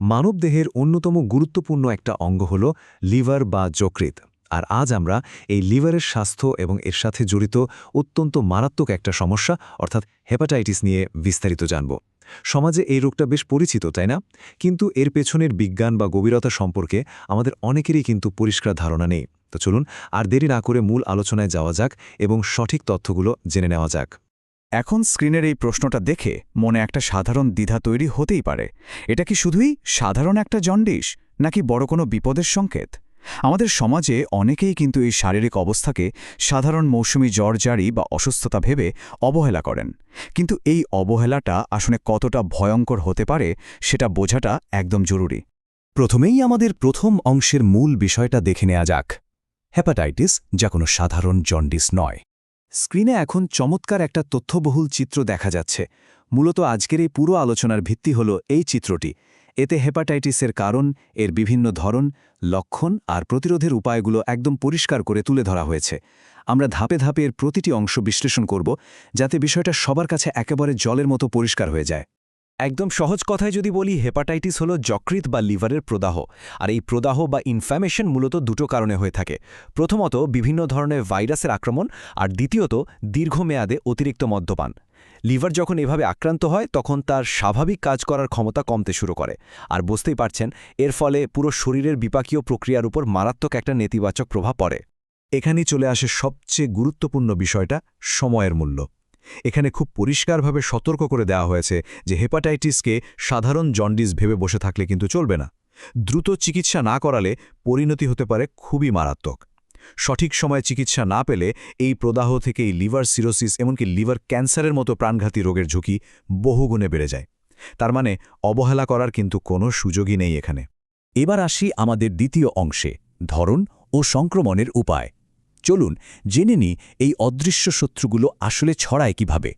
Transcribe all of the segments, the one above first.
মানবদেহের অন্যতম গুরুত্বপূর্ণ একটা অঙ্গ হল লিভার বা যকৃৎ। আর আজ আমরা এই লিভারের স্বাস্থ্য এবং এর সাথে জড়িত অত্যন্ত মারাত্মক একটা সমস্যা অর্থাৎ হেপাটাইটিস নিয়ে বিস্তারিত জানব। সমাজে এই রোগটা বেশ পরিচিত, তাই না? কিন্তু এর পেছনের বিজ্ঞান বা গভীরতা সম্পর্কে আমাদের অনেকেরই কিন্তু পরিষ্কার ধারণা নেই। তো চলুন আর দেরি না করে মূল আলোচনায় যাওয়া যাক এবং সঠিক তথ্যগুলো জেনে নেওয়া যাক। এখন স্ক্রিনের এই প্রশ্নটা দেখে মনে একটা সাধারণ দ্বিধা তৈরি হতেই পারে। এটা কি শুধুই সাধারণ একটা জন্ডিস, নাকি বড় কোনো বিপদের সংকেত? আমাদের সমাজে অনেকেই কিন্তু এই শারীরিক অবস্থাকে সাধারণ মৌসুমি জ্বরজারি বা অসুস্থতা ভেবে অবহেলা করেন। কিন্তু এই অবহেলাটা আসলে কতটা ভয়ঙ্কর হতে পারে সেটা বোঝাটা একদম জরুরি। প্রথমেই আমাদের প্রথম অংশের মূল বিষয়টা দেখে নেওয়া যাক। হেপাটাইটিস যা কোনো সাধারণ জন্ডিস নয়। স্ক্রিনে এখন চমৎকার একটা তথ্যবহুল চিত্র দেখা যাচ্ছে। মূলত আজকের এই পুরো আলোচনার ভিত্তি হল এই চিত্রটি। এতে হেপাটাইটিসের কারণ, এর বিভিন্ন ধরন, লক্ষণ আর প্রতিরোধের উপায়গুলো একদম পরিষ্কার করে তুলে ধরা হয়েছে। আমরা ধাপে ধাপে এর প্রতিটি অংশ বিশ্লেষণ করব, যাতে বিষয়টা সবার কাছে একেবারে জলের মতো পরিষ্কার হয়ে যায়। একদম সহজ কথায় যদি বলি, হেপাটাইটিস হলো যকৃৎ বা লিভারের প্রদাহ। আর এই প্রদাহ বা ইনফ্ল্যামেশন মূলত দুটো কারণে হয়ে থাকে। প্রথমত বিভিন্ন ধরনের ভাইরাসের আক্রমণ, আর দ্বিতীয়ত দীর্ঘমেয়াদে অতিরিক্ত মদ্যপান। লিভার যখন এভাবে আক্রান্ত হয় তখন তার স্বাভাবিক কাজ করার ক্ষমতা কমতে শুরু করে। আর বুঝতেই পারছেন, এর ফলে পুরো শরীরের বিপাকীয় প্রক্রিয়ার উপর মারাত্মক একটা নেতিবাচক প্রভাব পড়ে। এখানেই চলে আসে সবচেয়ে গুরুত্বপূর্ণ বিষয়টা, সময়ের মূল্য। এখানে খুব পরিষ্কারভাবে সতর্ক করে দেওয়া হয়েছে যে হেপাটাইটিসকে সাধারণ জন্ডিস ভেবে বসে থাকলে কিন্তু চলবে না। দ্রুত চিকিৎসা না করালে পরিণতি হতে পারে খুবই মারাত্মক। সঠিক সময়ে চিকিৎসা না পেলে এই প্রদাহ থেকেই লিভার সিরোসিস এমনকি লিভার ক্যান্সারের মতো প্রাণঘাতী রোগের ঝুঁকি বহুগুণে বেড়ে যায়। তার মানে অবহেলা করার কিন্তু কোনো সুযোগই নেই এখানে। এবার আসি আমাদের দ্বিতীয় অংশে, ধরন ও সংক্রমণের উপায়। চলুন জেনে নিই এই অদৃশ্য শত্রুগুলো আসলে ছড়ায় কিভাবে।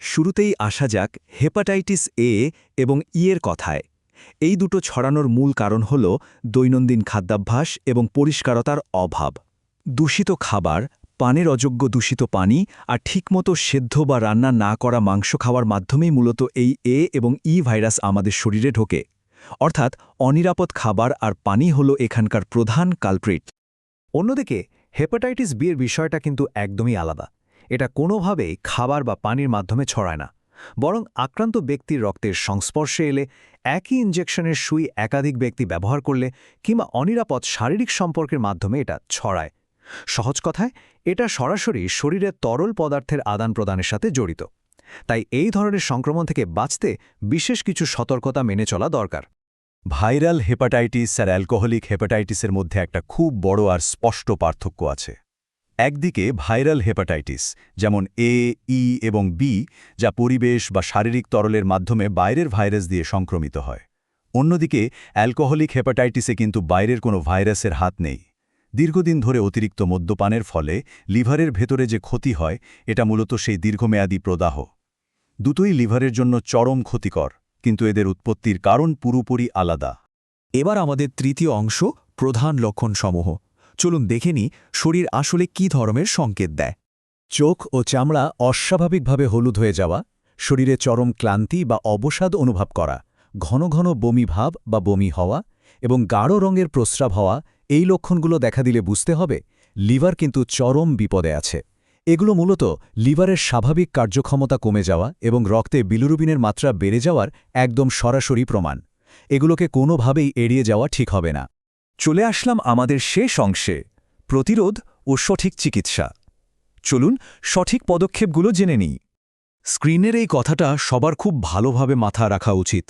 শুরুতেই আসা যাক হেপাটাইটিস এ এবং এর কথায়। এই দুটো ছড়ানোর মূল কারণ হল দৈনন্দিন খাদ্যাভ্যাস এবং পরিষ্কারতার অভাব। দূষিত খাবার, পানের অযোগ্য দূষিত পানি আর ঠিকমতো সেদ্ধ বা রান্না না করা মাংস খাওয়ার মাধ্যমেই মূলত এই এ এবং ভাইরাস আমাদের শরীরে ঢোকে। অর্থাৎ অনিরাপদ খাবার আর পানি হল এখানকার প্রধান কালপ্রিট। অন্যদিকে হেপাটাইটিস বি এর বিষয়টা কিন্তু একদমই আলাদা। এটা কোনোভাবেই খাবার বা পানির মাধ্যমে ছড়ায় না, বরং আক্রান্ত ব্যক্তির রক্তের সংস্পর্শে এলে, একই ইনজেকশনের সুই একাধিক ব্যক্তি ব্যবহার করলে কিংবা অনিরাপদ শারীরিক সম্পর্কের মাধ্যমে এটা ছড়ায়। সহজ কথায়, এটা সরাসরি শরীরের তরল পদার্থের আদান প্রদানের সাথে জড়িত। তাই এই ধরনের সংক্রমণ থেকে বাঁচতে বিশেষ কিছু সতর্কতা মেনে চলা দরকার। ভাইরাল হেপাটাইটিস আর অ্যালকোহলিক হেপাটাইটিসের মধ্যে একটা খুব বড় আর স্পষ্ট পার্থক্য আছে। একদিকে ভাইরাল হেপাটাইটিস যেমন এ, ই এবং বি, যা পরিবেশ বা শারীরিক তরলের মাধ্যমে বাইরের ভাইরাস দিয়ে সংক্রমিত হয়। অন্যদিকে অ্যালকোহলিক হেপাটাইটিসে কিন্তু বাইরের কোনো ভাইরাসের হাত নেই। দীর্ঘদিন ধরে অতিরিক্ত মদ্যপানের ফলে লিভারের ভেতরে যে ক্ষতি হয়, এটা মূলত সেই দীর্ঘমেয়াদী প্রদাহ। দুটোই লিভারের জন্য চরম ক্ষতিকর, কিন্তু এদের উৎপত্তির কারণ পুরোপুরি আলাদা। এবার আমাদের তৃতীয় অংশ, প্রধান লক্ষণসমূহ। চলুন দেখে নিই শরীর আসলে কী ধরনের সংকেত দেয়। চোখ ও চামড়া অস্বাভাবিকভাবে হলুদ হয়ে যাওয়া, শরীরে চরম ক্লান্তি বা অবসাদ অনুভব করা, ঘন ঘন বমি ভাব বা বমি হওয়া এবং গাঢ় রঙের প্রস্রাব হওয়া, এই লক্ষণগুলো দেখা দিলে বুঝতে হবে লিভার কিন্তু চরম বিপদে আছে। এগুলো মূলত লিভারের স্বাভাবিক কার্যক্ষমতা কমে যাওয়া এবং রক্তে বিলিরুবিনের মাত্রা বেড়ে যাওয়ার একদম সরাসরি প্রমাণ। এগুলোকে কোনোভাবেই এড়িয়ে যাওয়া ঠিক হবে না। চলে আসলাম আমাদের শেষ অংশে, প্রতিরোধ ও সঠিক চিকিৎসা। চলুন সঠিক পদক্ষেপগুলো জেনে নিই। স্ক্রিনের এই কথাটা সবার খুব ভালোভাবে মাথা রাখা উচিত।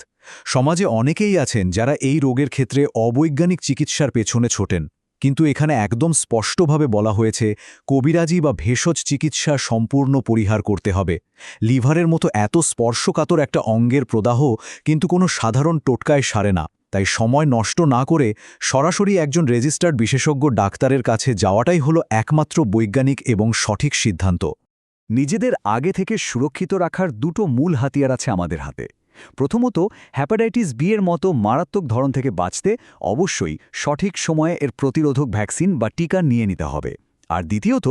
সমাজে অনেকেই আছেন যারা এই রোগের ক্ষেত্রে অবৈজ্ঞানিক চিকিৎসার পেছনে ছোটেন, কিন্তু এখানে একদম স্পষ্টভাবে বলা হয়েছে কবিরাজি বা ভেষজ চিকিৎসা সম্পূর্ণ পরিহার করতে হবে। লিভারের মতো এত স্পর্শকাতর একটা অঙ্গের প্রদাহ কিন্তু কোনো সাধারণ টোটকায় সারে না। তাই সময় নষ্ট না করে সরাসরি একজন রেজিস্টার্ড বিশেষজ্ঞ ডাক্তারের কাছে যাওয়াটাই হলো একমাত্র বৈজ্ঞানিক এবং সঠিক সিদ্ধান্ত। নিজেদের আগে থেকে সুরক্ষিত রাখার দুটো মূল হাতিয়ার আছে আমাদের হাতে। প্রথমত, হেপাটাইটিস বি এর মতো মারাত্মক ধরন থেকে বাঁচতে অবশ্যই সঠিক সময়ে এর প্রতিরোধক ভ্যাকসিন বা টিকা নিয়ে নিতে হবে। আর দ্বিতীয়ত,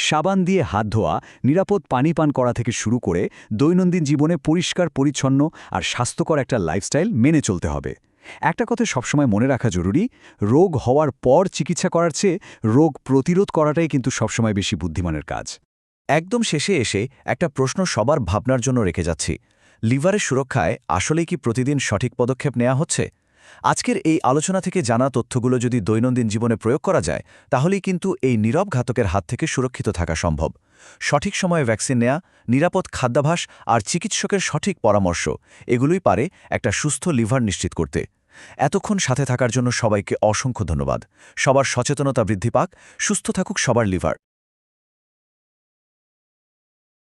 সাবান দিয়ে হাত ধোয়া, নিরাপদ পানি পান করা থেকে শুরু করে দৈনন্দিন জীবনে পরিষ্কার পরিচ্ছন্ন আর স্বাস্থ্যকর একটা লাইফস্টাইল মেনে চলতে হবে। একটা কথা সবসময় মনে রাখা জরুরি, রোগ হওয়ার পর চিকিৎসা করার চেয়ে রোগ প্রতিরোধ করাটাই কিন্তু সবসময় বেশি বুদ্ধিমানের কাজ। একদম শেষে এসে একটা প্রশ্ন সবার ভাবনার জন্য রেখে যাচ্ছি। লিভারের সুরক্ষায় আসলেই কি প্রতিদিন সঠিক পদক্ষেপ নেওয়া হচ্ছে? আজকের এই আলোচনা থেকে জানা তথ্যগুলো যদি দৈনন্দিন জীবনে প্রয়োগ করা যায়, তাহলেই কিন্তু এই নীরব ঘাতকের হাত থেকে সুরক্ষিত থাকা সম্ভব। সঠিক সময়ে ভ্যাকসিন নেয়া, নিরাপদ খাদ্যাভ্যাস আর চিকিৎসকের সঠিক পরামর্শ, এগুলোই পারে একটা সুস্থ লিভার নিশ্চিত করতে। এতক্ষণ সাথে থাকার জন্য সবাইকে অসংখ্য ধন্যবাদ। সবার সচেতনতা বৃদ্ধি পাক, সুস্থ থাকুক সবার লিভার।